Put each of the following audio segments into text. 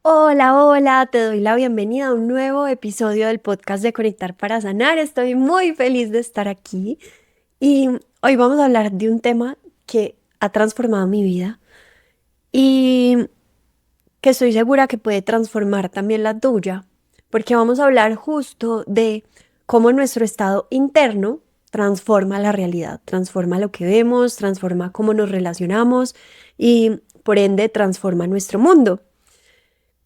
Hola, hola, te doy la bienvenida a un nuevo episodio del podcast de Conectar para Sanar. Estoy muy feliz de estar aquí y hoy vamos a hablar de un tema que ha transformado mi vida y que estoy segura que puede transformar también la tuya, porque vamos a hablar justo de cómo nuestro estado interno transforma la realidad, transforma lo que vemos, transforma cómo nos relacionamos y por ende transforma nuestro mundo.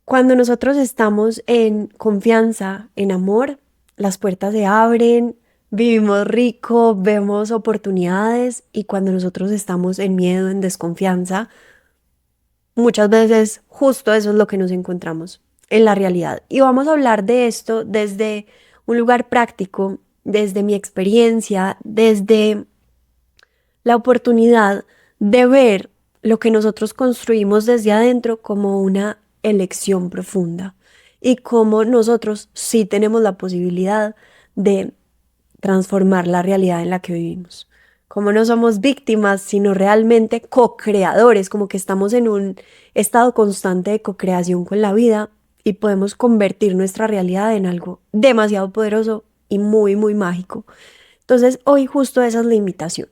Cuando nosotros estamos en confianza, en amor, las puertas se abren, vivimos rico, vemos oportunidades y cuando nosotros estamos en miedo, en desconfianza, muchas veces justo eso es lo que nos encontramos en la realidad. Y vamos a hablar de esto desde un lugar práctico, desde mi experiencia, desde la oportunidad de ver lo que nosotros construimos desde adentro como una elección profunda y como nosotros sí tenemos la posibilidad de transformar la realidad en la que vivimos. Como no somos víctimas, sino realmente co-creadores, como que estamos en un estado constante de co-creación con la vida y podemos convertir nuestra realidad en algo demasiado poderoso y muy, muy mágico. Entonces, hoy justo esa es la invitación.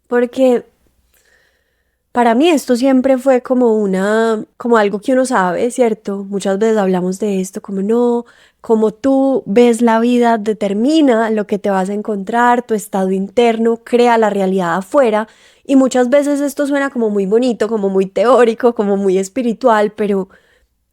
Porque para mí esto siempre fue como algo que uno sabe, ¿cierto? Muchas veces hablamos de esto, como no, como tú ves la vida determina lo que te vas a encontrar, tu estado interno crea la realidad afuera. Y muchas veces esto suena como muy bonito, como muy teórico, como muy espiritual, pero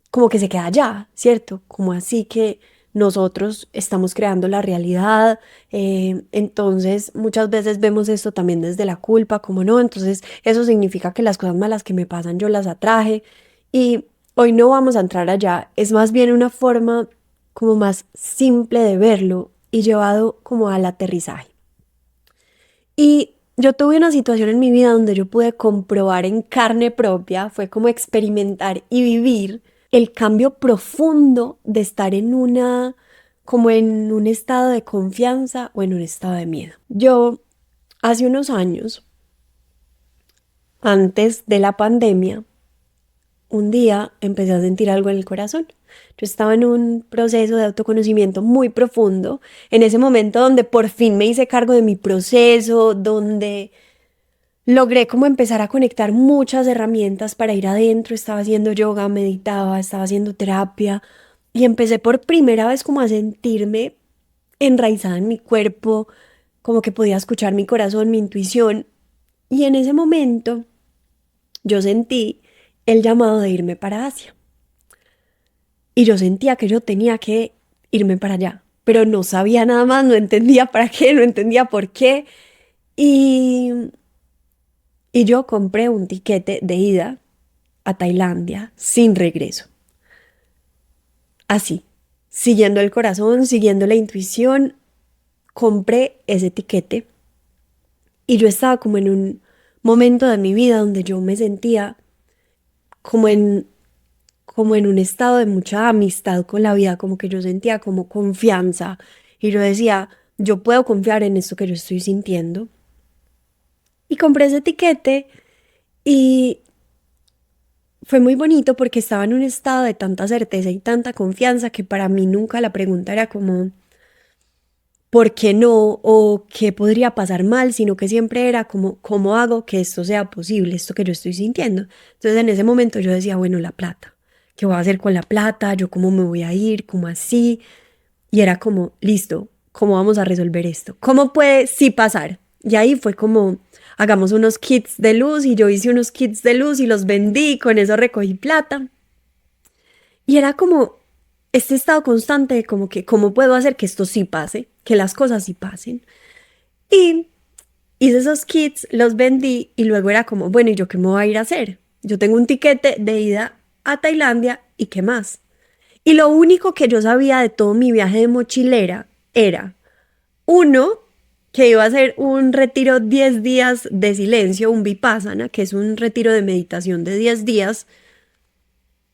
como que se queda allá, ¿cierto? Como así que nosotros estamos creando la realidad, entonces muchas veces vemos esto también desde la culpa, como no, entonces eso significa que las cosas malas que me pasan yo las atraje y hoy no vamos a entrar allá, es más bien una forma como más simple de verlo y llevado como al aterrizaje. Y yo tuve una situación en mi vida donde yo pude comprobar en carne propia, fue como experimentar y vivir el cambio profundo de estar como en un estado de confianza o en un estado de miedo. Yo hace unos años, antes de la pandemia, un día empecé a sentir algo en el corazón. Yo estaba en un proceso de autoconocimiento muy profundo, en ese momento donde por fin me hice cargo de mi proceso, donde logré como empezar a conectar muchas herramientas para ir adentro, estaba haciendo yoga, meditaba, estaba haciendo terapia y empecé por primera vez como a sentirme enraizada en mi cuerpo, como que podía escuchar mi corazón, mi intuición y en ese momento yo sentí el llamado de irme para Asia y yo sentía que yo tenía que irme para allá, pero no sabía nada más, no entendía para qué, no entendía por qué y, y yo compré un tiquete de ida a Tailandia sin regreso. Así, siguiendo el corazón, siguiendo la intuición, compré ese tiquete y yo estaba como en un momento de mi vida donde yo me sentía como en, como en un estado de mucha amistad con la vida, como que yo sentía como confianza y yo decía, yo puedo confiar en esto que yo estoy sintiendo. Y compré ese tiquete y fue muy bonito porque estaba en un estado de tanta certeza y tanta confianza que para mí nunca la pregunta era como, ¿por qué no? O qué podría pasar mal, sino que siempre era como, ¿cómo hago que esto sea posible, esto que yo estoy sintiendo? Entonces en ese momento yo decía, bueno, la plata, ¿qué voy a hacer con la plata? ¿Yo cómo me voy a ir? ¿Cómo así? Y era como, listo, ¿cómo vamos a resolver esto? ¿Cómo puede sí pasar? Y ahí fue como, hagamos unos kits de luz y yo hice unos kits de luz y los vendí, con eso recogí plata. Y era como este estado constante de como que, ¿cómo puedo hacer que esto sí pase? Que las cosas sí pasen. Y hice esos kits, los vendí y luego era como, bueno, ¿y yo qué me voy a ir a hacer? Yo tengo un tiquete de ida a Tailandia y qué más. Y lo único que yo sabía de todo mi viaje de mochilera era, uno, que iba a hacer un retiro 10 días de silencio, un vipassana, que es un retiro de meditación de 10 días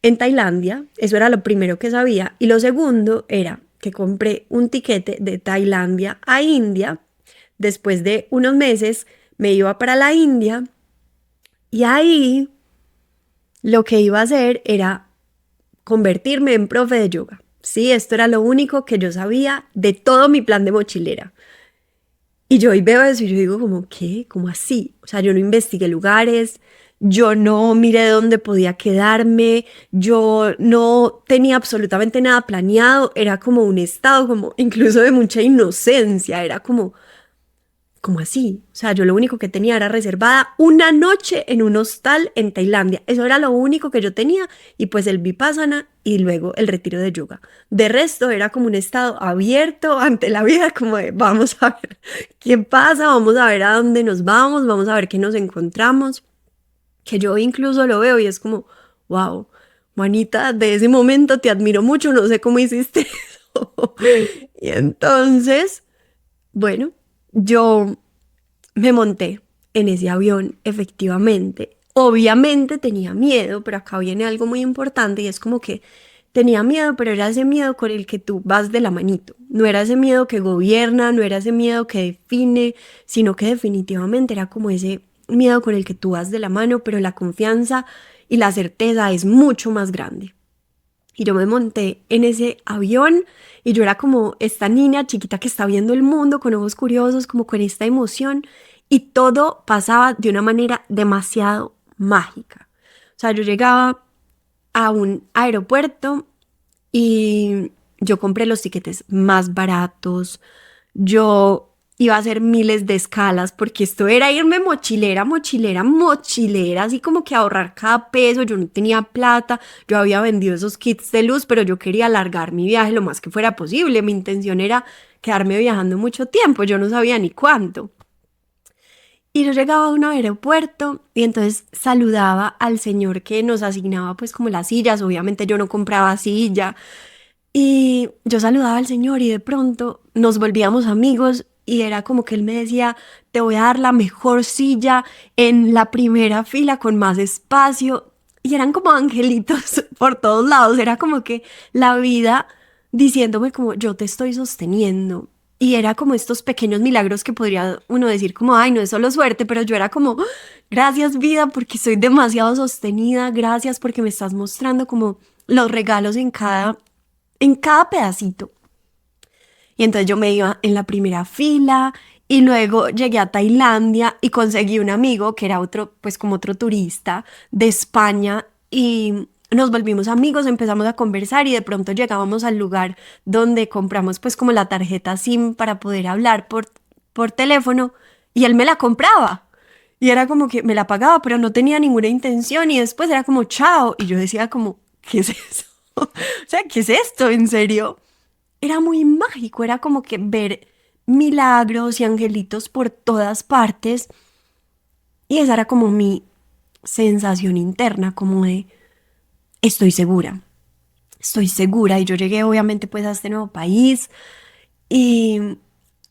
en Tailandia. Eso era lo primero que sabía. Y lo segundo era que compré un tiquete de Tailandia a India. Después de unos meses me iba para la India y ahí lo que iba a hacer era convertirme en profe de yoga. Sí, esto era lo único que yo sabía de todo mi plan de mochilera. Y yo hoy veo eso y yo digo como, ¿qué? ¿Cómo así? O sea, yo no investigué lugares, yo no miré dónde podía quedarme, yo no tenía absolutamente nada planeado, era como un estado como incluso de mucha inocencia, era como, ¿cómo así? O sea, yo lo único que tenía era reservada una noche en un hostal en Tailandia. Eso era lo único que yo tenía y pues el Vipassana y luego el retiro de yoga. De resto era como un estado abierto ante la vida, como de vamos a ver qué pasa, vamos a ver a dónde nos vamos a ver qué nos encontramos. Que yo incluso lo veo y es como, wow, Juanita, de ese momento te admiro mucho, no sé cómo hiciste eso. Y entonces, bueno, yo me monté en ese avión, efectivamente. Obviamente tenía miedo, pero acá viene algo muy importante y es como que tenía miedo, pero era ese miedo con el que tú vas de la manito. No era ese miedo que gobierna, no era ese miedo que define, sino que definitivamente era como ese miedo con el que tú vas de la mano, pero la confianza y la certeza es mucho más grande. Y yo me monté en ese avión y yo era como esta niña chiquita que está viendo el mundo con ojos curiosos, como con esta emoción. Y todo pasaba de una manera demasiado mágica. O sea, yo llegaba a un aeropuerto y yo compré los tiquetes más baratos. Yo iba a hacer miles de escalas porque esto era irme mochilera, mochilera, mochilera, así como que ahorrar cada peso. Yo no tenía plata, yo había vendido esos kits de luz, pero yo quería alargar mi viaje lo más que fuera posible. Mi intención era quedarme viajando mucho tiempo, yo no sabía ni cuánto. Y yo llegaba a un aeropuerto y entonces saludaba al señor que nos asignaba pues como las sillas. Obviamente yo no compraba silla. Y yo saludaba al señor y de pronto nos volvíamos amigos y era como que él me decía, te voy a dar la mejor silla en la primera fila con más espacio. Y eran como angelitos por todos lados. Era como que la vida diciéndome como yo te estoy sosteniendo. Y era como estos pequeños milagros que podría uno decir como, ay, no es solo suerte, pero yo era como, gracias vida porque soy demasiado sostenida, gracias porque me estás mostrando como los regalos en cada pedacito. Y entonces yo me iba en la primera fila y luego llegué a Tailandia y conseguí un amigo que era otro, pues como otro turista de España y nos volvimos amigos, empezamos a conversar y de pronto llegábamos al lugar donde compramos pues como la tarjeta SIM para poder hablar por teléfono y él me la compraba. Y era como que me la pagaba, pero no tenía ninguna intención y después era como chao. Y yo decía como, ¿qué es eso? O sea, ¿qué es esto? ¿En serio? Era muy mágico, era como que ver milagros y angelitos por todas partes. Y esa era como mi sensación interna, como de estoy segura. Y yo llegué obviamente pues a este nuevo país y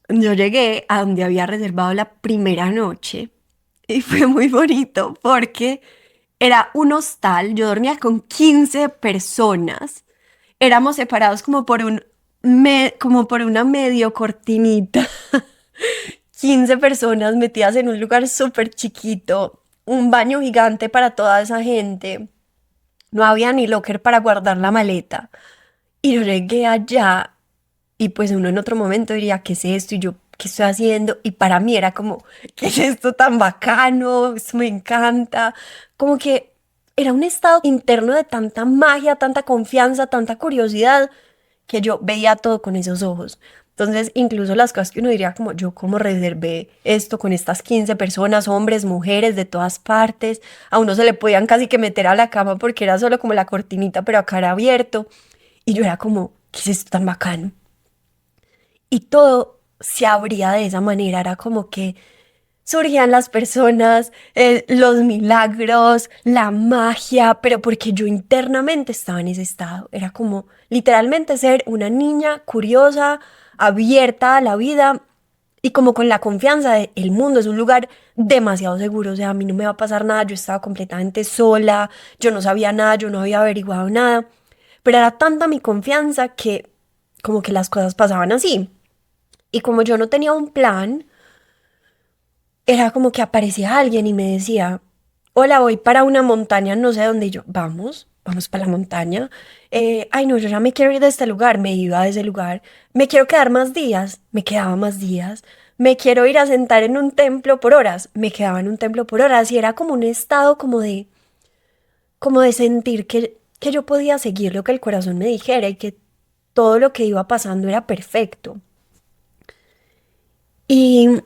yo llegué a donde había reservado la primera noche y fue muy bonito porque era un hostal, yo dormía con 15 personas, éramos separados como por una medio cortinita, 15 personas metidas en un lugar súper chiquito, un baño gigante para toda esa gente, no había ni locker para guardar la maleta. Y yo llegué allá y pues uno en otro momento diría, ¿qué es esto? Y yo, ¿qué estoy haciendo? Y para mí era como, ¿qué es esto tan bacano? Esto me encanta. Como que era un estado interno de tanta magia, tanta confianza, tanta curiosidad, que yo veía todo con esos ojos. Entonces, incluso las cosas que uno diría como yo como reservé esto con estas 15 personas, hombres, mujeres de todas partes, a uno se le podían casi que meter a la cama porque era solo como la cortinita, pero a cara abierto. Y yo era como, ¿qué es esto tan bacano? Y todo se abría de esa manera, era como que surgían las personas, los milagros, la magia, pero porque yo internamente estaba en ese estado. Era como literalmente ser una niña curiosa, abierta a la vida y como con la confianza de el mundo es un lugar demasiado seguro. O sea, a mí no me va a pasar nada, yo estaba completamente sola, yo no sabía nada, yo no había averiguado nada, pero era tanta mi confianza que como que las cosas pasaban así. Y como yo no tenía un plan, era como que aparecía alguien y me decía, hola, voy para una montaña, no sé dónde, y yo, vamos. vamos para la montaña. Ay, no, yo ya me quiero ir de este lugar, me iba de ese lugar. Me quiero quedar más días, me quedaba más días. Me quiero ir a sentar en un templo por horas, me quedaba en un templo por horas y era como un estado como de sentir que yo podía seguir lo que el corazón me dijera y que todo lo que iba pasando era perfecto. Y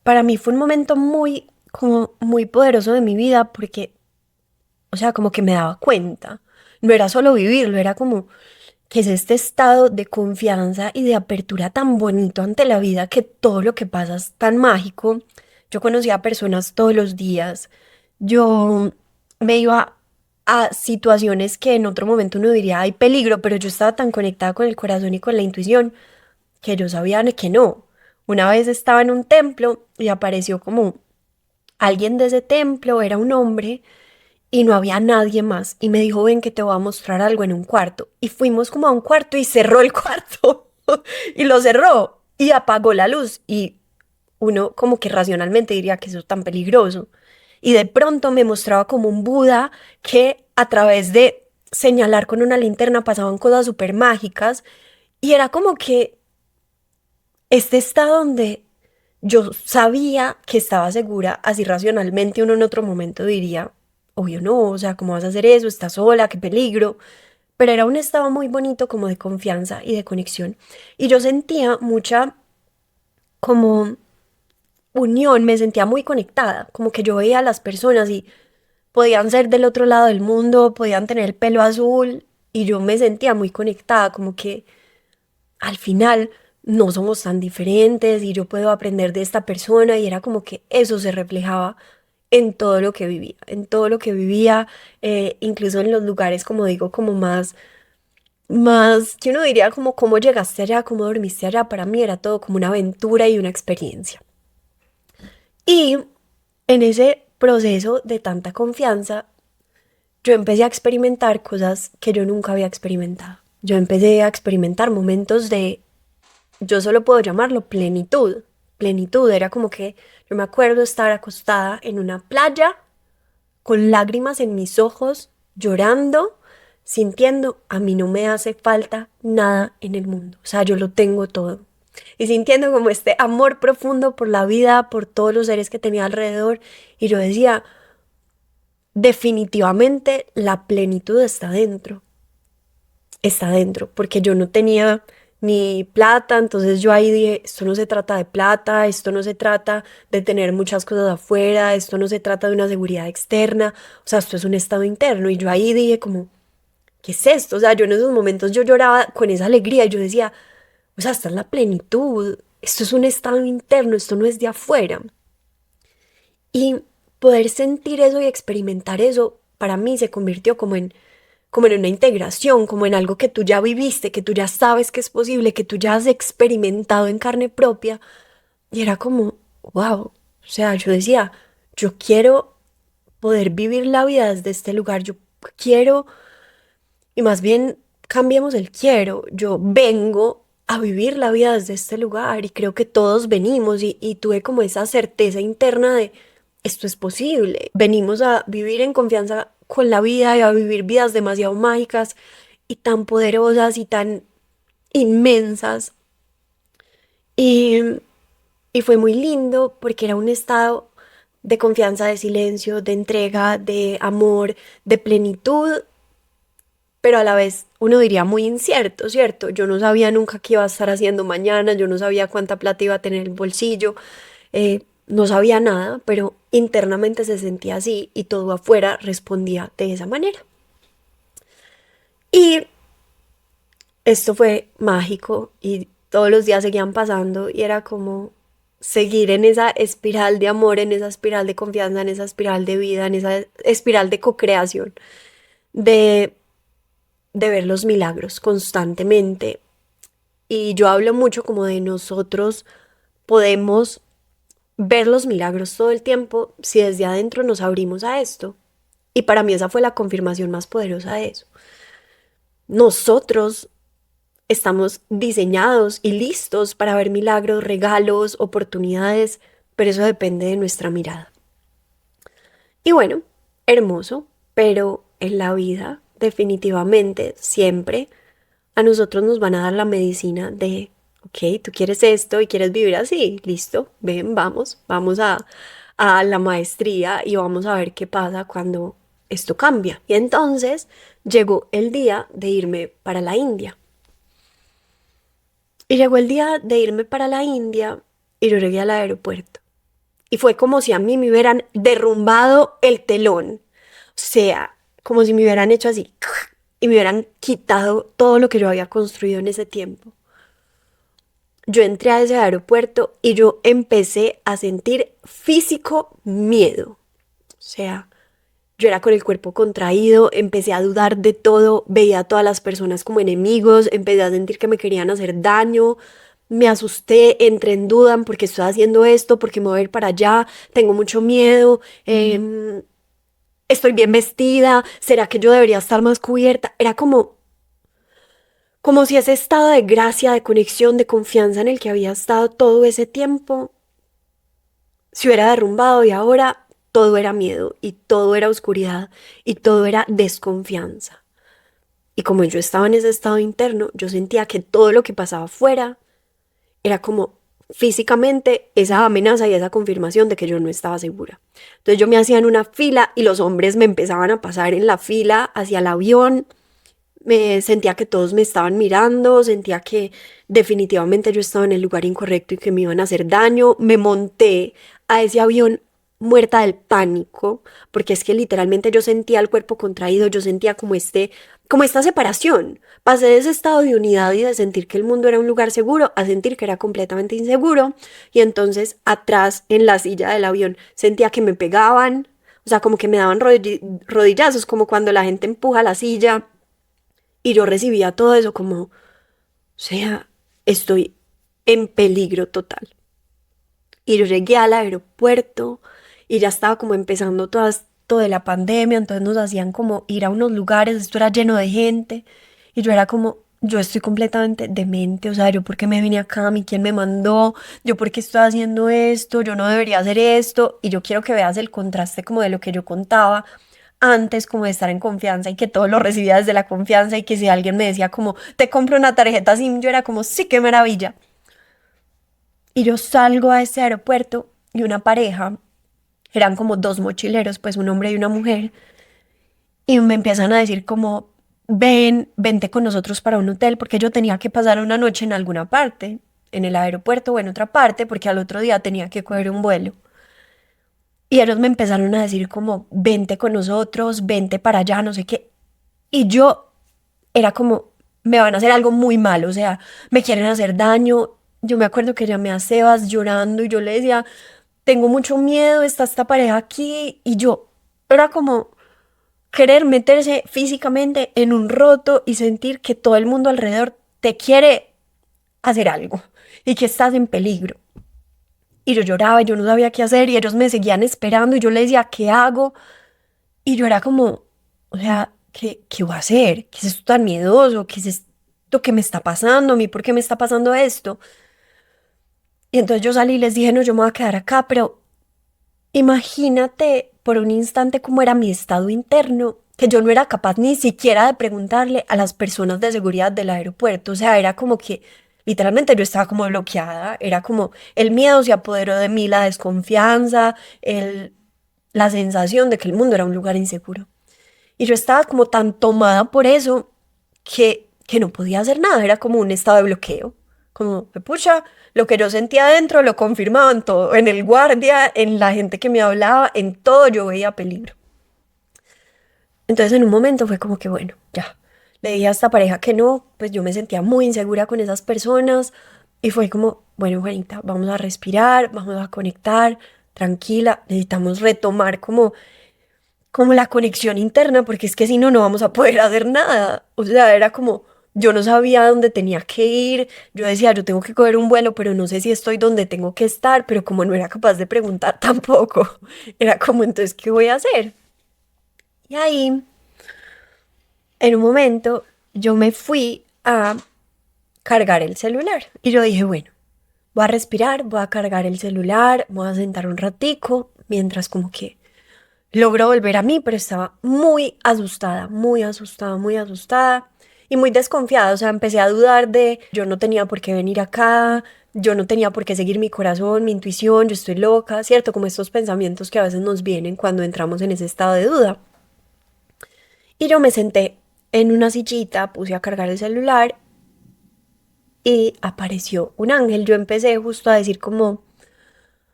para mí fue un momento como muy poderoso de mi vida porque, o sea, como que me daba cuenta. No era solo vivirlo, era como que es este estado de confianza y de apertura tan bonito ante la vida que todo lo que pasa es tan mágico. Yo conocía a personas todos los días. Yo me iba a situaciones que en otro momento uno diría hay peligro, pero yo estaba tan conectada con el corazón y con la intuición que yo sabía que no. Una vez estaba en un templo y apareció como alguien de ese templo, era un hombre y no había nadie más. Y me dijo, ven que te voy a mostrar algo en un cuarto. Y fuimos como a un cuarto y cerró el cuarto. Y lo cerró y apagó la luz. Y uno como que racionalmente diría que eso es tan peligroso. Y de pronto me mostraba como un Buda que a través de señalar con una linterna pasaban cosas súper mágicas. Y era como que este estado donde yo sabía que estaba segura, así racionalmente uno en otro momento diría, obvio no, o sea, ¿cómo vas a hacer eso? Estás sola, qué peligro. Pero era un estado muy bonito como de confianza y de conexión. Y yo sentía mucha como unión, me sentía muy conectada, como que yo veía a las personas y podían ser del otro lado del mundo, podían tener el pelo azul y yo me sentía muy conectada, como que al final no somos tan diferentes y yo puedo aprender de esta persona y era como que eso se reflejaba en todo lo que vivía, en todo lo que vivía, incluso en los lugares, como digo, como más, que uno diría como cómo llegaste allá, cómo dormiste allá, para mí era todo como una aventura y una experiencia. Y en ese proceso de tanta confianza, yo empecé a experimentar cosas que yo nunca había experimentado. Yo empecé a experimentar momentos de yo solo puedo llamarlo plenitud. Plenitud era como que yo me acuerdo estar acostada en una playa con lágrimas en mis ojos, llorando, sintiendo, a mí no me hace falta nada en el mundo. O sea, yo lo tengo todo. Y sintiendo como este amor profundo por la vida, por todos los seres que tenía alrededor. Y yo decía, definitivamente la plenitud está dentro, porque yo no tenía ni plata, entonces yo ahí dije, esto no se trata de plata, esto no se trata de tener muchas cosas afuera, esto no se trata de una seguridad externa, o sea, esto es un estado interno, y yo ahí dije como, ¿qué es esto? O sea, yo en esos momentos yo lloraba con esa alegría y yo decía, o sea, esta es la plenitud, esto es un estado interno, esto no es de afuera. Y poder sentir eso y experimentar eso, para mí se convirtió como en una integración, como en algo que tú ya viviste, que tú ya sabes que es posible, que tú ya has experimentado en carne propia. Y era como, wow, o sea, yo decía, yo quiero poder vivir la vida desde este lugar, yo quiero, y más bien cambiemos el quiero, yo vengo a vivir la vida desde este lugar y creo que todos venimos y tuve como esa certeza interna de esto es posible, venimos a vivir en confianza con la vida y a vivir vidas demasiado mágicas y tan poderosas y tan inmensas y, y fue muy lindo porque era un estado de confianza, de silencio, de entrega, de amor, de plenitud, pero a la vez uno diría muy incierto, ¿cierto? Yo no sabía nunca qué iba a estar haciendo mañana, yo no sabía cuánta plata iba a tener en el bolsillo, no sabía nada, pero internamente se sentía así y todo afuera respondía de esa manera. Y esto fue mágico y todos los días seguían pasando y era como seguir en esa espiral de amor, en esa espiral de confianza, en esa espiral de vida, en esa espiral de co-creación, de ver los milagros constantemente. Y yo hablo mucho como de nosotros podemos ver los milagros todo el tiempo si desde adentro nos abrimos a esto. Y para mí esa fue la confirmación más poderosa de eso. Nosotros estamos diseñados y listos para ver milagros, regalos, oportunidades, pero eso depende de nuestra mirada. Y bueno, hermoso, pero en la vida, definitivamente, siempre, a nosotros nos van a dar la medicina de, ok, tú quieres esto y quieres vivir así, listo, ven, vamos a la maestría y vamos a ver qué pasa cuando esto cambia. Y entonces llegó el día de irme para la India. Y llegó el día de irme para la India y yo llegué al aeropuerto. Y fue como si a mí me hubieran derrumbado el telón. O sea, como si me hubieran hecho así y me hubieran quitado todo lo que yo había construido en ese tiempo. Yo entré a ese aeropuerto y yo empecé a sentir físico miedo. O sea, yo era con el cuerpo contraído, empecé a dudar de todo, veía a todas las personas como enemigos, empecé a sentir que me querían hacer daño, me asusté, entré en duda porque estoy haciendo esto, porque me voy a ir para allá, tengo mucho miedo, estoy bien vestida, ¿será que yo debería estar más cubierta? Era como si ese estado de gracia, de conexión, de confianza en el que había estado todo ese tiempo se hubiera derrumbado y ahora todo era miedo y todo era oscuridad y todo era desconfianza. Y como yo estaba en ese estado interno, yo sentía que todo lo que pasaba afuera era como físicamente esa amenaza y esa confirmación de que yo no estaba segura. Entonces yo me hacía en una fila y los hombres me empezaban a pasar en la fila hacia el avión. Me sentía que todos me estaban mirando, sentía que definitivamente yo estaba en el lugar incorrecto y que me iban a hacer daño. Me monté a ese avión muerta del pánico, porque es que literalmente yo sentía el cuerpo contraído, yo sentía como esta separación. Pasé de ese estado de unidad y de sentir que el mundo era un lugar seguro a sentir que era completamente inseguro. Y entonces atrás en la silla del avión sentía que me pegaban, o sea, como que me daban rodillazos, como cuando la gente empuja la silla. Y yo recibía todo eso como, o sea, estoy en peligro total. Y yo llegué al aeropuerto y ya estaba como empezando todo esto de la pandemia, entonces nos hacían como ir a unos lugares, esto era lleno de gente y yo era como, yo estoy completamente demente, o sea, yo por qué me vine acá, a mí quién me mandó, yo por qué estoy haciendo esto, yo no debería hacer esto y yo quiero que veas el contraste como de lo que yo contaba antes como de estar en confianza y que todo lo recibía desde la confianza y que si alguien me decía como te compro una tarjeta SIM, yo era como sí, qué maravilla. Y yo salgo a ese aeropuerto y una pareja, eran como dos mochileros, pues un hombre y una mujer, y me empiezan a decir como vente con nosotros para un hotel porque yo tenía que pasar una noche en alguna parte, en el aeropuerto o en otra parte porque al otro día tenía que coger un vuelo. Y ellos me empezaron a decir como, vente con nosotros, vente para allá, no sé qué. Y yo era como, me van a hacer algo muy malo, o sea, me quieren hacer daño. Yo me acuerdo que llamé a Sebas llorando y yo le decía, tengo mucho miedo, está esta pareja aquí. Y yo era como querer meterse físicamente en un roto y sentir que todo el mundo alrededor te quiere hacer algo y que estás en peligro. Y yo lloraba y yo no sabía qué hacer y ellos me seguían esperando y yo les decía, ¿qué hago? Y yo era como, o sea, ¿qué voy a hacer? ¿Qué es esto tan miedoso? ¿Qué es esto que me está pasando? ¿A mí por qué me está pasando esto? Y entonces yo salí y les dije, no, yo me voy a quedar acá, pero imagínate por un instante cómo era mi estado interno, que yo no era capaz ni siquiera de preguntarle a las personas de seguridad del aeropuerto. O sea, era como que literalmente yo estaba como bloqueada, era como el miedo se apoderó de mí, la desconfianza, la sensación de que el mundo era un lugar inseguro. Y yo estaba como tan tomada por eso que no podía hacer nada, era como un estado de bloqueo. Como, pucha, lo que yo sentía adentro lo confirmaban todo, en el guardia, en la gente que me hablaba, en todo yo veía peligro. Entonces en un momento fue como que bueno, ya, le dije a esta pareja que no, pues yo me sentía muy insegura con esas personas y fue como, bueno, Juanita, vamos a respirar, vamos a conectar, tranquila, necesitamos retomar como la conexión interna, porque es que si no, no vamos a poder hacer nada. O sea, era como, yo no sabía dónde tenía que ir, yo decía, yo tengo que coger un vuelo, pero no sé si estoy donde tengo que estar, pero como no era capaz de preguntar tampoco, era como, entonces, ¿qué voy a hacer? Y ahí, en un momento, yo me fui a cargar el celular y yo dije, bueno, voy a respirar, voy a cargar el celular, voy a sentar un ratico, mientras como que logró volver a mí, pero estaba muy asustada, muy asustada, muy asustada y muy desconfiada. O sea, empecé a dudar de yo no tenía por qué venir acá, yo no tenía por qué seguir mi corazón, mi intuición, yo estoy loca, ¿cierto? Como estos pensamientos que a veces nos vienen cuando entramos en ese estado de duda. Y yo me senté en una sillita, puse a cargar el celular y apareció un ángel. Yo empecé justo a decir como,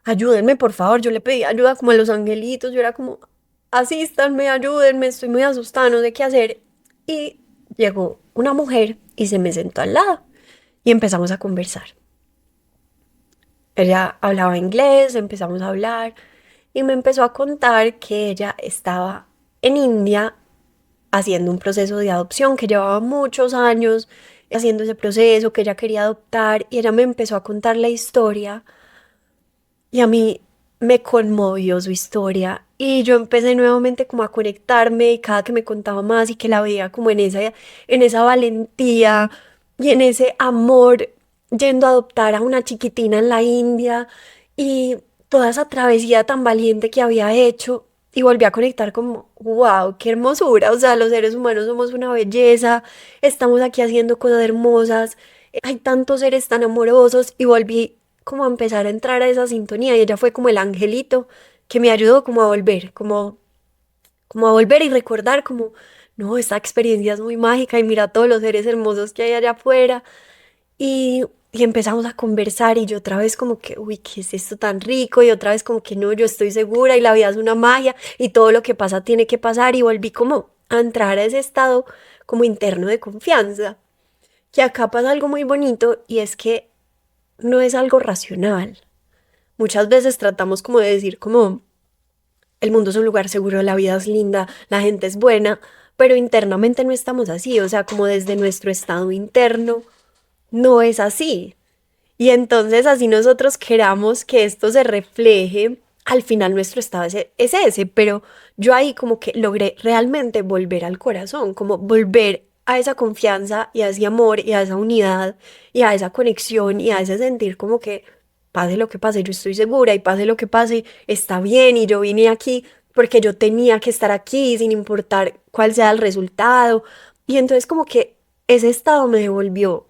ayúdenme por favor, yo le pedí ayuda como a los angelitos, yo era como, asístanme, ayúdenme, estoy muy asustada, no sé qué hacer. Y llegó una mujer y se me sentó al lado y empezamos a conversar. Ella hablaba inglés, empezamos a hablar y me empezó a contar que ella estaba en India haciendo un proceso de adopción que llevaba muchos años haciendo ese proceso, que ella quería adoptar y ella me empezó a contar la historia y a mí me conmovió su historia y yo empecé nuevamente como a conectarme y cada que me contaba más y que la veía como en esa valentía y en ese amor yendo a adoptar a una chiquitina en la India y toda esa travesía tan valiente que había hecho y volví a conectar como, wow, qué hermosura, o sea, los seres humanos somos una belleza, estamos aquí haciendo cosas hermosas, hay tantos seres tan amorosos y volví como a empezar a entrar a esa sintonía y ella fue como el angelito que me ayudó como a volver, como a volver y recordar como, no, esta experiencia es muy mágica y mira todos los seres hermosos que hay allá afuera y empezamos a conversar y yo otra vez como que, uy, ¿qué es esto tan rico? Y otra vez como que no, yo estoy segura y la vida es una magia y todo lo que pasa tiene que pasar y volví como a entrar a ese estado como interno de confianza. Que acá pasa algo muy bonito y es que no es algo racional. Muchas veces tratamos como de decir como el mundo es un lugar seguro, la vida es linda, la gente es buena, pero internamente no estamos así, o sea, como desde nuestro estado interno no es así. Y entonces así nosotros queramos que esto se refleje, al final nuestro estado es ese, pero yo ahí como que logré realmente volver al corazón, como volver a esa confianza y a ese amor y a esa unidad y a esa conexión y a ese sentir como que pase lo que pase, yo estoy segura y pase lo que pase, está bien y yo vine aquí porque yo tenía que estar aquí sin importar cuál sea el resultado. Y entonces como que ese estado me devolvió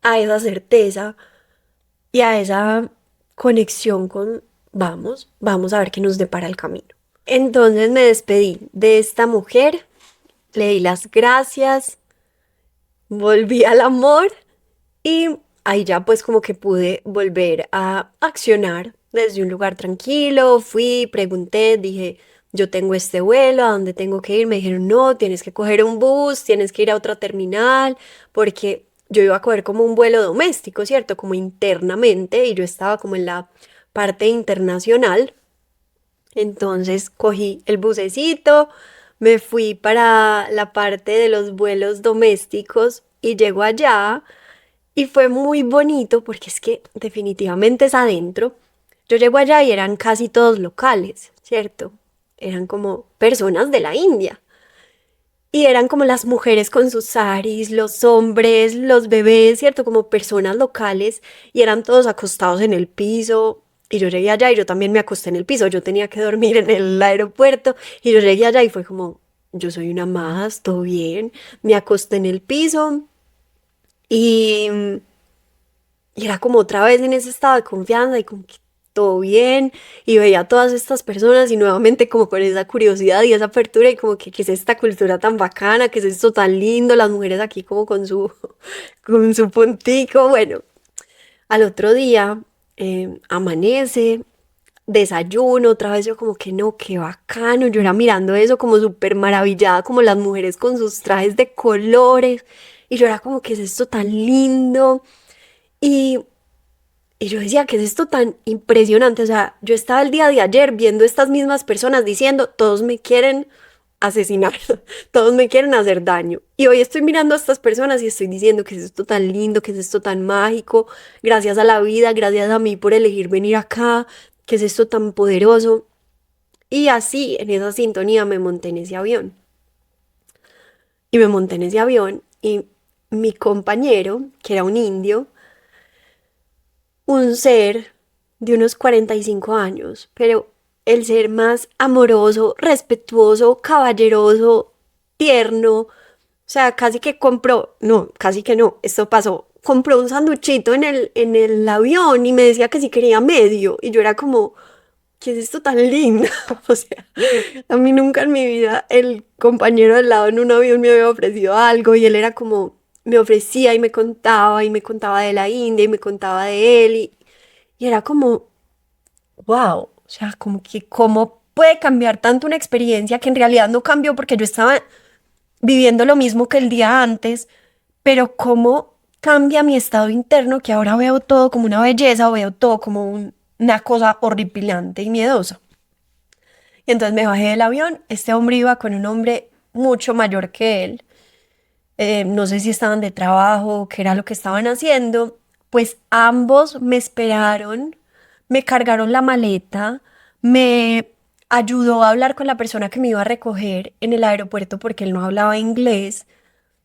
a esa certeza y a esa conexión con vamos a ver qué nos depara el camino. Entonces me despedí de esta mujer, le di las gracias, volví al amor y ahí ya pues como que pude volver a accionar desde un lugar tranquilo, fui, pregunté, dije, yo tengo este vuelo, ¿a dónde tengo que ir? Me dijeron, no, tienes que coger un bus, tienes que ir a otra terminal, porque yo iba a coger como un vuelo doméstico, ¿cierto? Como internamente y yo estaba como en la parte internacional. Entonces cogí el bucecito, me fui para la parte de los vuelos domésticos y llego allá y fue muy bonito porque es que definitivamente es adentro. Yo llego allá y eran casi todos locales, ¿cierto? Eran como personas de la India. Y eran como las mujeres con sus saris, los hombres, los bebés, ¿cierto? Como personas locales y eran todos acostados en el piso. Y yo llegué allá y yo también me acosté en el piso. Yo tenía que dormir en el aeropuerto y yo llegué allá y fue como, yo soy una más, todo bien. Me acosté en el piso y y era como otra vez en ese estado de confianza y como que todo bien. Y veía a todas estas personas y nuevamente como con esa curiosidad y esa apertura y como que qué es esta cultura tan bacana, qué es esto tan lindo, las mujeres aquí como con su, con su puntico. Bueno, al otro día amanece, desayuno, otra vez yo como que no, qué bacano. Yo era mirando eso como súper maravillada, como las mujeres con sus trajes de colores. Y yo era como, ¿qué es esto tan lindo? Y y yo decía, ¿qué es esto tan impresionante? O sea, yo estaba el día de ayer viendo estas mismas personas diciendo, todos me quieren asesinar, todos me quieren hacer daño. Y hoy estoy mirando a estas personas y estoy diciendo, ¿qué es esto tan lindo? ¿Qué es esto tan mágico? Gracias a la vida, gracias a mí por elegir venir acá, ¿qué es esto tan poderoso? Y así, en esa sintonía, me monté en ese avión. Y me monté en ese avión y mi compañero, que era un indio, un ser de unos 45 años, pero el ser más amoroso, respetuoso, caballeroso, tierno. O sea, casi que compró, no, casi que no, esto pasó. Compró un sanduchito en el avión y me decía que si quería medio. Y yo era como, ¿qué es esto tan lindo? O sea, a mí nunca en mi vida el compañero del lado en un avión me había ofrecido algo y él era como, me ofrecía y me contaba de la India y me contaba de él y era como, wow, o sea, como que cómo puede cambiar tanto una experiencia que en realidad no cambió porque yo estaba viviendo lo mismo que el día antes, pero cómo cambia mi estado interno que ahora veo todo como una belleza o veo todo como una cosa horripilante y miedosa. Y entonces me bajé del avión, este hombre iba con un hombre mucho mayor que él, no sé si estaban de trabajo, qué era lo que estaban haciendo, pues ambos me esperaron, me cargaron la maleta, me ayudó a hablar con la persona que me iba a recoger en el aeropuerto porque él no hablaba inglés,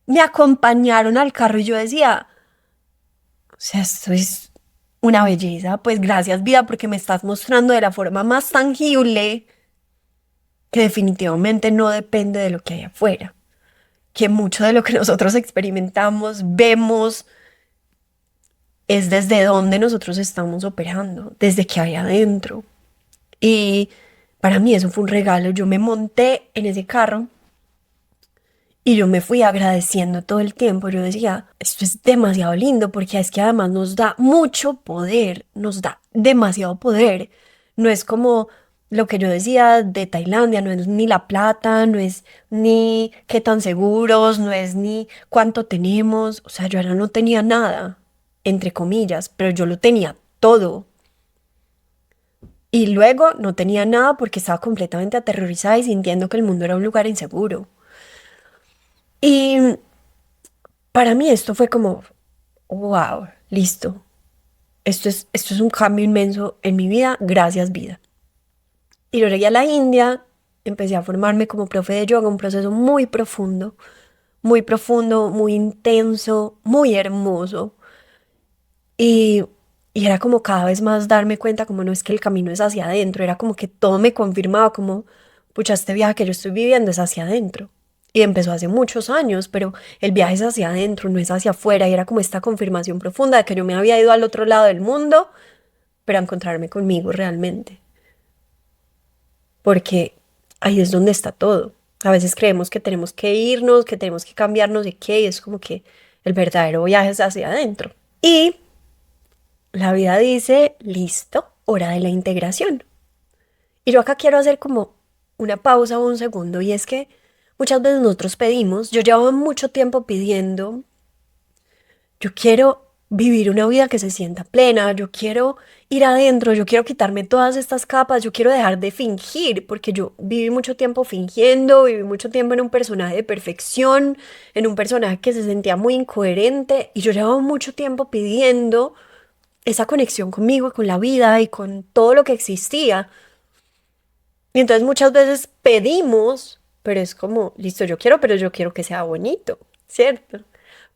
me acompañaron al carro y yo decía, o sea, esto es una belleza, pues gracias vida porque me estás mostrando de la forma más tangible que definitivamente no depende de lo que hay afuera, que mucho de lo que nosotros experimentamos, vemos, es desde donde nosotros estamos operando, desde que hay adentro. Y para mí eso fue un regalo. Yo me monté en ese carro y yo me fui agradeciendo todo el tiempo. Yo decía, esto es demasiado lindo porque es que además nos da mucho poder, nos da demasiado poder. No es como lo que yo decía de Tailandia, no es ni la plata, no es ni qué tan seguros, no es ni cuánto tenemos. O sea, yo ahora no tenía nada, entre comillas, pero yo lo tenía todo. Y luego no tenía nada porque estaba completamente aterrorizada y sintiendo que el mundo era un lugar inseguro. Y para mí esto fue como, wow, listo. Esto es un cambio inmenso en mi vida, gracias vida. Y yo llegué a la India, empecé a formarme como profe de yoga, un proceso muy profundo, muy intenso, muy hermoso. Y, y era como cada vez más darme cuenta como no es que el camino es hacia adentro, era como que todo me confirmaba como, pucha, este viaje que yo estoy viviendo es hacia adentro. Y empezó hace muchos años, pero el viaje es hacia adentro, no es hacia afuera. Y era como esta confirmación profunda de que yo me había ido al otro lado del mundo, pero a encontrarme conmigo realmente. Porque ahí es donde está todo. A veces creemos que tenemos que irnos, que tenemos que cambiarnos de qué, y es como que el verdadero viaje es hacia adentro. Y la vida dice, listo, hora de la integración. Y yo acá quiero hacer como una pausa o un segundo, y es que muchas veces nosotros pedimos, yo llevaba mucho tiempo pidiendo, yo quiero vivir una vida que se sienta plena, yo quiero ir adentro, yo quiero quitarme todas estas capas, yo quiero dejar de fingir, porque yo viví mucho tiempo fingiendo, viví mucho tiempo en un personaje de perfección, en un personaje que se sentía muy incoherente, y yo llevaba mucho tiempo pidiendo esa conexión conmigo, con la vida y con todo lo que existía. Y entonces muchas veces pedimos, pero es como, listo, yo quiero, pero yo quiero que sea bonito, ¿cierto?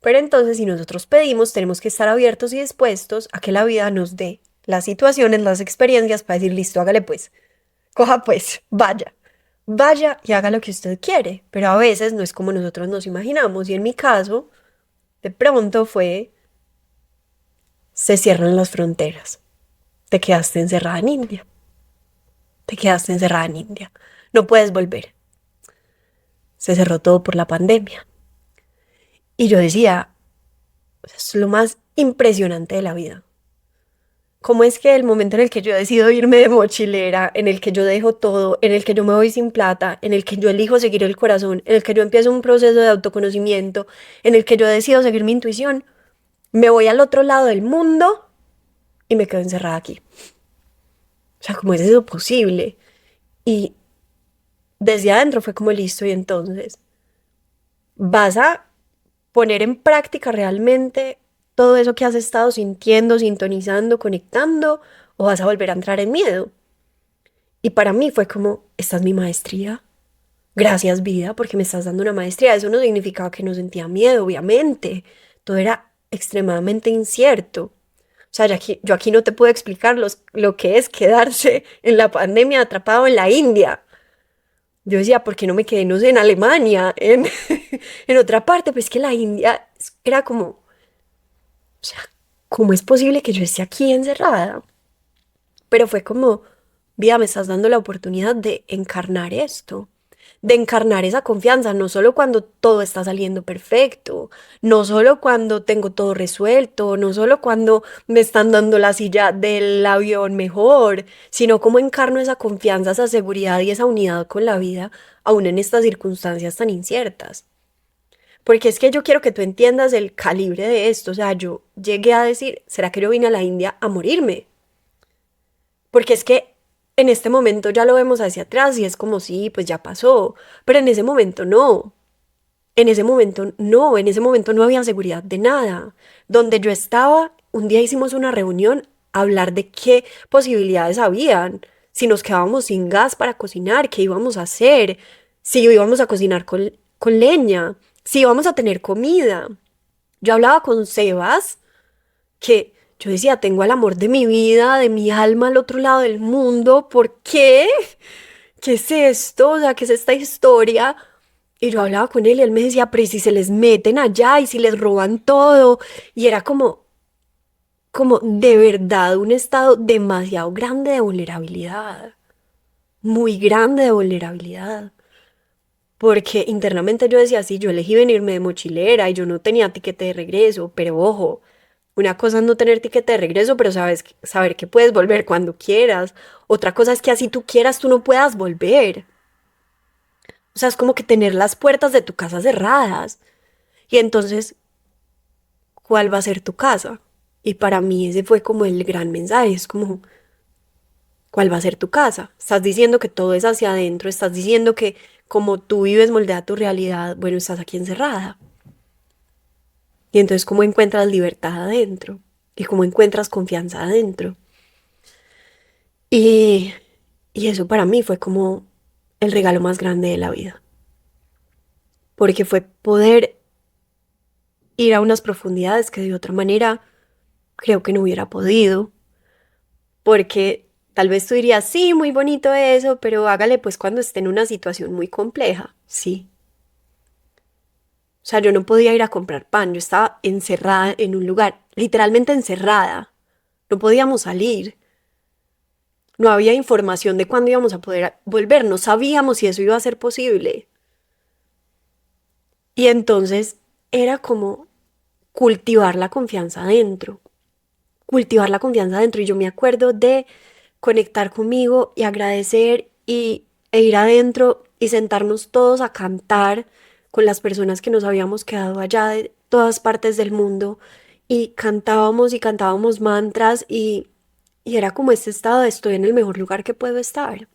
Pero entonces si nosotros pedimos, tenemos que estar abiertos y dispuestos a que la vida nos dé las situaciones, las experiencias para decir, listo, hágale pues, coja pues, vaya y haga lo que usted quiere. Pero a veces no es como nosotros nos imaginamos. Y en mi caso, de pronto fue, se cierran las fronteras. Te quedaste encerrada en India. Te quedaste encerrada en India. No puedes volver. Se cerró todo por la pandemia. Y yo decía, o sea, es lo más impresionante de la vida. ¿Cómo es que el momento en el que yo decido irme de mochilera, en el que yo dejo todo, en el que yo me voy sin plata, en el que yo elijo seguir el corazón, en el que yo empiezo un proceso de autoconocimiento, en el que yo decido seguir mi intuición, me voy al otro lado del mundo y me quedo encerrada aquí? O sea, ¿cómo es eso posible? Y desde adentro fue como listo y entonces vas a poner en práctica realmente todo eso que has estado sintiendo, sintonizando, conectando, o vas a volver a entrar en miedo. Y para mí fue como, esta es mi maestría. Gracias vida, porque me estás dando una maestría. Eso no significaba que no sentía miedo, obviamente. Todo era extremadamente incierto. O sea, yo aquí no te puedo explicar lo que es quedarse en la pandemia atrapado en la India. Yo decía, ¿por qué no me quedé, no sé, en Alemania, en otra parte? Pues que la India era como, o sea, ¿cómo es posible que yo esté aquí encerrada? Pero fue como, vida, me estás dando la oportunidad de encarnar esto, de encarnar esa confianza, no solo cuando todo está saliendo perfecto, no solo cuando tengo todo resuelto, no solo cuando me están dando la silla del avión mejor, sino cómo encarno esa confianza, esa seguridad y esa unidad con la vida, aún en estas circunstancias tan inciertas. Porque es que yo quiero que tú entiendas el calibre de esto. O sea, yo llegué a decir, ¿será que yo vine a la India a morirme? Porque es que en este momento ya lo vemos hacia atrás y es como sí, pues ya pasó. Pero en ese momento no. En ese momento no. En ese momento no había seguridad de nada. Donde yo estaba, un día hicimos una reunión a hablar de qué posibilidades habían. Si nos quedábamos sin gas para cocinar, qué íbamos a hacer. Si íbamos a cocinar con leña. Si íbamos a tener comida. Yo hablaba con Sebas que yo decía, tengo al amor de mi vida, de mi alma al otro lado del mundo, ¿por qué? ¿Qué es esto? O sea, ¿qué es esta historia? Y yo hablaba con él y él me decía, pero ¿y si se les meten allá y si les roban todo? Y era como de verdad un estado demasiado grande de vulnerabilidad, muy grande de vulnerabilidad. Porque internamente yo decía, sí, yo elegí venirme de mochilera y yo no tenía tiquete de regreso, pero ojo, una cosa es no tener tiquete de regreso, pero saber que puedes volver cuando quieras. Otra cosa es que así tú quieras, tú no puedas volver. O sea, es como que tener las puertas de tu casa cerradas. Y entonces, ¿cuál va a ser tu casa? Y para mí ese fue como el gran mensaje, es como, ¿cuál va a ser tu casa? Estás diciendo que todo es hacia adentro, estás diciendo que como tú vives moldea tu realidad, bueno, estás aquí encerrada. Y entonces, ¿cómo encuentras libertad adentro? ¿Y cómo encuentras confianza adentro? Y, y eso para mí fue como el regalo más grande de la vida, porque fue poder ir a unas profundidades que de otra manera creo que no hubiera podido, porque tal vez tú dirías, sí, muy bonito eso, pero hágale pues cuando esté en una situación muy compleja, sí. O sea, yo no podía ir a comprar pan, yo estaba encerrada en un lugar, literalmente encerrada, no podíamos salir. No había información de cuándo íbamos a poder volver, no sabíamos si eso iba a ser posible. Y entonces era como cultivar la confianza adentro, cultivar la confianza adentro. Y yo me acuerdo de conectar conmigo y agradecer e ir adentro y sentarnos todos a cantar con las personas que nos habíamos quedado allá de todas partes del mundo y cantábamos mantras y era como este estado de estoy en el mejor lugar que puedo estar.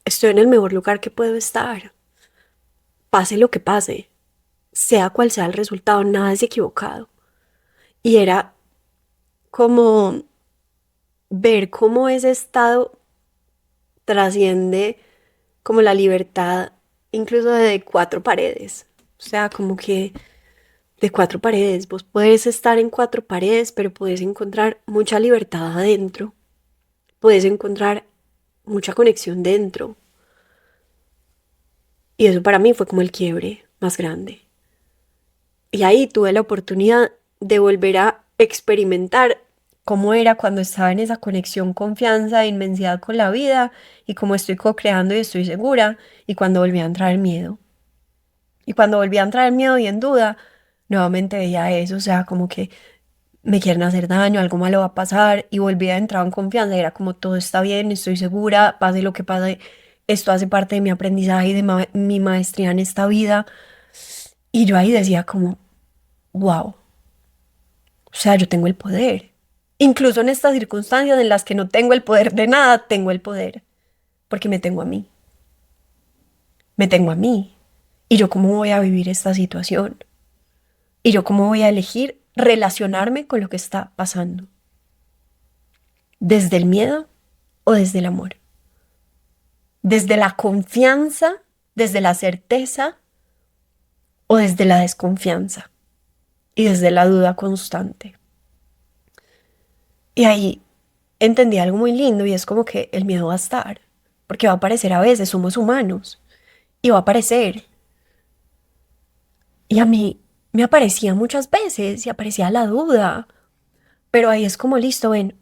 Estoy en el mejor lugar que puedo estar. Pase lo que pase, sea cual sea el resultado, nada es equivocado. Y era como ver cómo ese estado trasciende como la libertad, incluso de cuatro paredes. O sea, como que de cuatro paredes, vos puedes estar en cuatro paredes, pero puedes encontrar mucha libertad adentro, puedes encontrar mucha conexión dentro. Y eso para mí fue como el quiebre más grande. Y ahí tuve la oportunidad de volver a experimentar cómo era cuando estaba en esa conexión, confianza e inmensidad con la vida y cómo estoy co-creando y estoy segura y cuando volví a entrar el miedo. Y cuando volví a entrar el miedo y en duda, nuevamente veía eso, o sea, como que me quieren hacer daño, algo malo va a pasar y volví a entrar en confianza y era como todo está bien, estoy segura, pase lo que pase, esto hace parte de mi aprendizaje y de mi maestría en esta vida. Y yo ahí decía como, wow. O sea, yo tengo el poder. Incluso en estas circunstancias en las que no tengo el poder de nada, tengo el poder. Porque me tengo a mí. Me tengo a mí. ¿Y yo cómo voy a vivir esta situación? ¿Y yo cómo voy a elegir relacionarme con lo que está pasando? ¿Desde el miedo o desde el amor? ¿Desde la confianza, desde la certeza o desde la desconfianza y desde la duda constante? Y ahí entendí algo muy lindo y es como que el miedo va a estar, porque va a aparecer a veces, somos humanos, y va a aparecer. Y a mí me aparecía muchas veces y aparecía la duda, pero ahí es como listo, ven,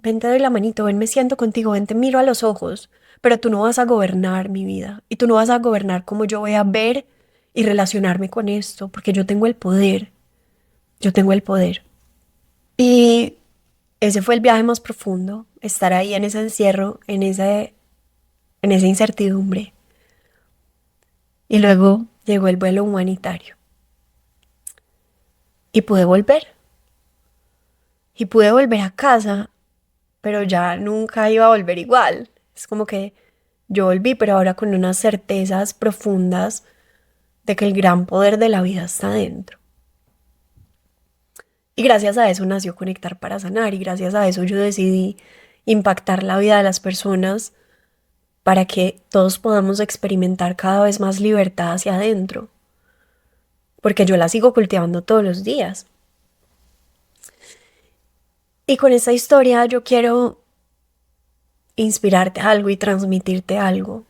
te doy la manito, ven, me siento contigo, ven, te miro a los ojos, pero tú no vas a gobernar mi vida y tú no vas a gobernar cómo yo voy a ver y relacionarme con esto, porque yo tengo el poder, yo tengo el poder. Y ese fue el viaje más profundo, estar ahí en ese encierro, en esa incertidumbre. Y luego llegó el vuelo humanitario y pude volver. Y pude volver a casa, pero ya nunca iba a volver igual. Es como que yo volví, pero ahora con unas certezas profundas de que el gran poder de la vida está dentro. Y gracias a eso nació Conectar para Sanar y gracias a eso yo decidí impactar la vida de las personas para que todos podamos experimentar cada vez más libertad hacia adentro, porque yo la sigo cultivando todos los días. Y con esta historia yo quiero inspirarte algo y transmitirte algo.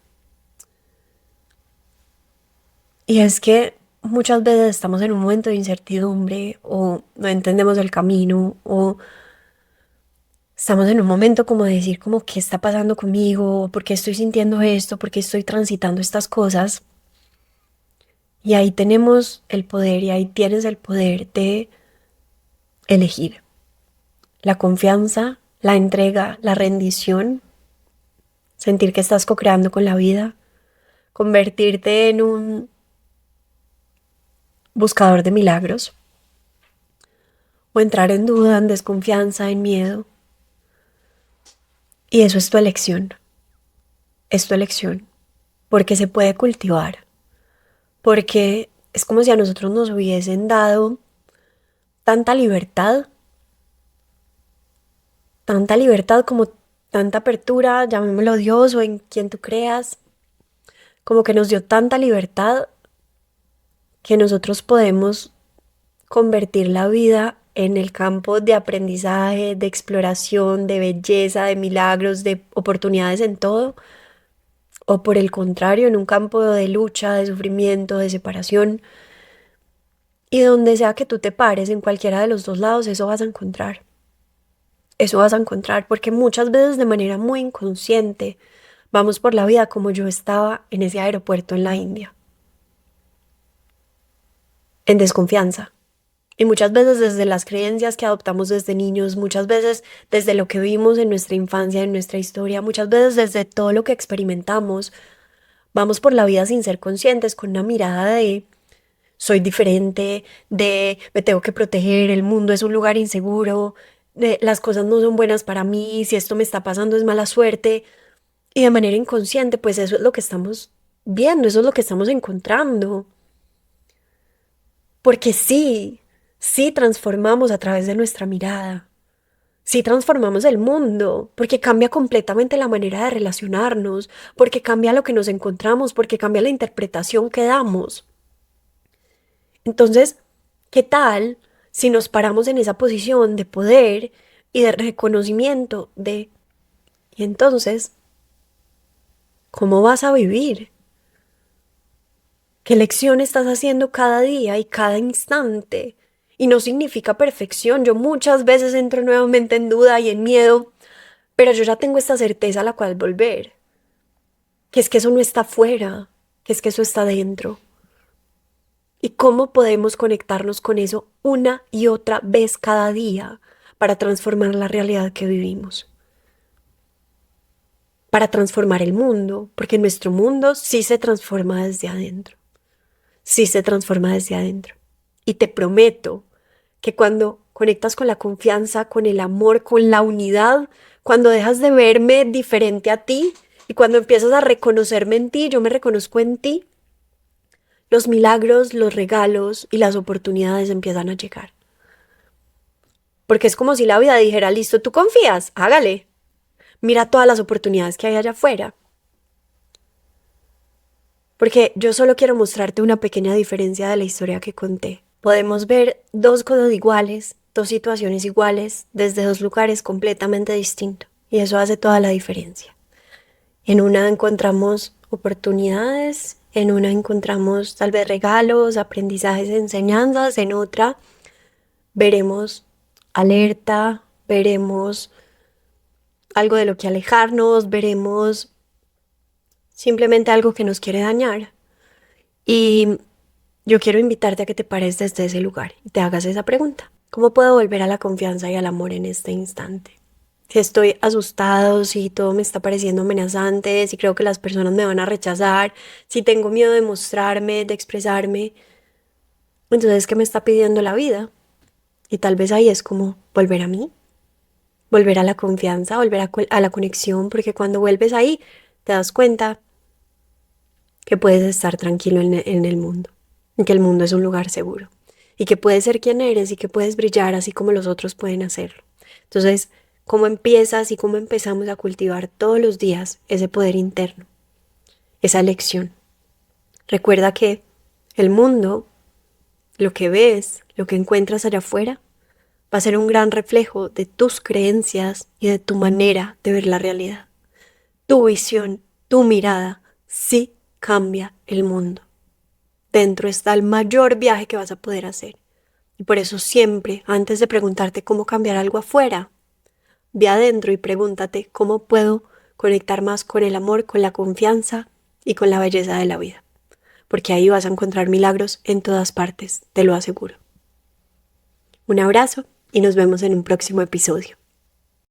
Y es que muchas veces estamos en un momento de incertidumbre o no entendemos el camino o estamos en un momento como de decir como qué está pasando conmigo, por qué estoy sintiendo esto, por qué estoy transitando estas cosas. Y ahí tenemos el poder y ahí tienes el poder de elegir la confianza, la entrega, la rendición, sentir que estás co-creando con la vida, convertirte en un buscador de milagros o entrar en duda, en desconfianza, en miedo. Y eso es tu elección, porque se puede cultivar, porque es como si a nosotros nos hubiesen dado tanta libertad como tanta apertura, llamémoslo Dios o en quien tú creas, como que nos dio tanta libertad que nosotros podemos convertir la vida en el campo de aprendizaje, de exploración, de belleza, de milagros, de oportunidades en todo, o por el contrario, en un campo de lucha, de sufrimiento, de separación. Y donde sea que tú te pares, en cualquiera de los dos lados, eso vas a encontrar. Eso vas a encontrar, porque muchas veces de manera muy inconsciente vamos por la vida como yo estaba en ese aeropuerto en la India, en desconfianza. Y muchas veces desde las creencias que adoptamos desde niños, muchas veces desde lo que vimos en nuestra infancia, en nuestra historia, muchas veces desde todo lo que experimentamos, vamos por la vida sin ser conscientes, con una mirada de soy diferente, de me tengo que proteger, el mundo es un lugar inseguro, de las cosas no son buenas para mí, si esto me está pasando es mala suerte. Y de manera inconsciente, pues eso es lo que estamos viendo, eso es lo que estamos encontrando. Porque sí transformamos a través de nuestra mirada, sí transformamos el mundo, porque cambia completamente la manera de relacionarnos, porque cambia lo que nos encontramos, porque cambia la interpretación que damos. Entonces, ¿qué tal si nos paramos en esa posición de poder y de reconocimiento de, y entonces, ¿cómo vas a vivir? ¿Qué lección estás haciendo cada día y cada instante? Y no significa perfección. Yo muchas veces entro nuevamente en duda y en miedo, pero yo ya tengo esta certeza a la cual volver, que es que eso no está afuera, que es que eso está dentro. ¿Y cómo podemos conectarnos con eso una y otra vez cada día para transformar la realidad que vivimos? Para transformar el mundo, porque nuestro mundo sí se transforma desde adentro, sí se transforma desde adentro. Y te prometo que cuando conectas con la confianza, con el amor, con la unidad, cuando dejas de verme diferente a ti y cuando empiezas a reconocerme en ti, yo me reconozco en ti, los milagros, los regalos y las oportunidades empiezan a llegar. Porque es como si la vida dijera, listo, ¿tú confías? Hágale. Mira todas las oportunidades que hay allá afuera. Porque yo solo quiero mostrarte una pequeña diferencia de la historia que conté. Podemos ver dos cosas iguales dos situaciones iguales desde dos lugares completamente distintos. Y eso hace toda la diferencia. En una encontramos oportunidades, en una encontramos tal vez regalos, aprendizajes, enseñanzas, en otra veremos alerta, veremos algo de lo que alejarnos, veremos simplemente algo que nos quiere dañar. Y yo quiero invitarte a que te pares desde ese lugar y te hagas esa pregunta. ¿Cómo puedo volver a la confianza y al amor en este instante? Si estoy asustado, si todo me está pareciendo amenazante, si creo que las personas me van a rechazar, si tengo miedo de mostrarme, de expresarme, entonces, ¿qué me está pidiendo la vida? Y tal vez ahí es como volver a mí, volver a la confianza, volver a la conexión, porque cuando vuelves ahí te das cuenta que puedes estar tranquilo en el mundo, y que el mundo es un lugar seguro, y que puedes ser quien eres y que puedes brillar así como los otros pueden hacerlo. Entonces, ¿cómo empiezas y cómo empezamos a cultivar todos los días ese poder interno, esa elección? Recuerda que el mundo, lo que ves, lo que encuentras allá afuera, va a ser un gran reflejo de tus creencias y de tu manera de ver la realidad. Tu visión, tu mirada, sí cambia el mundo. Dentro está el mayor viaje que vas a poder hacer. Y por eso siempre, antes de preguntarte cómo cambiar algo afuera, ve adentro y pregúntate cómo puedo conectar más con el amor, con la confianza y con la belleza de la vida. Porque ahí vas a encontrar milagros en todas partes, te lo aseguro. Un abrazo y nos vemos en un próximo episodio.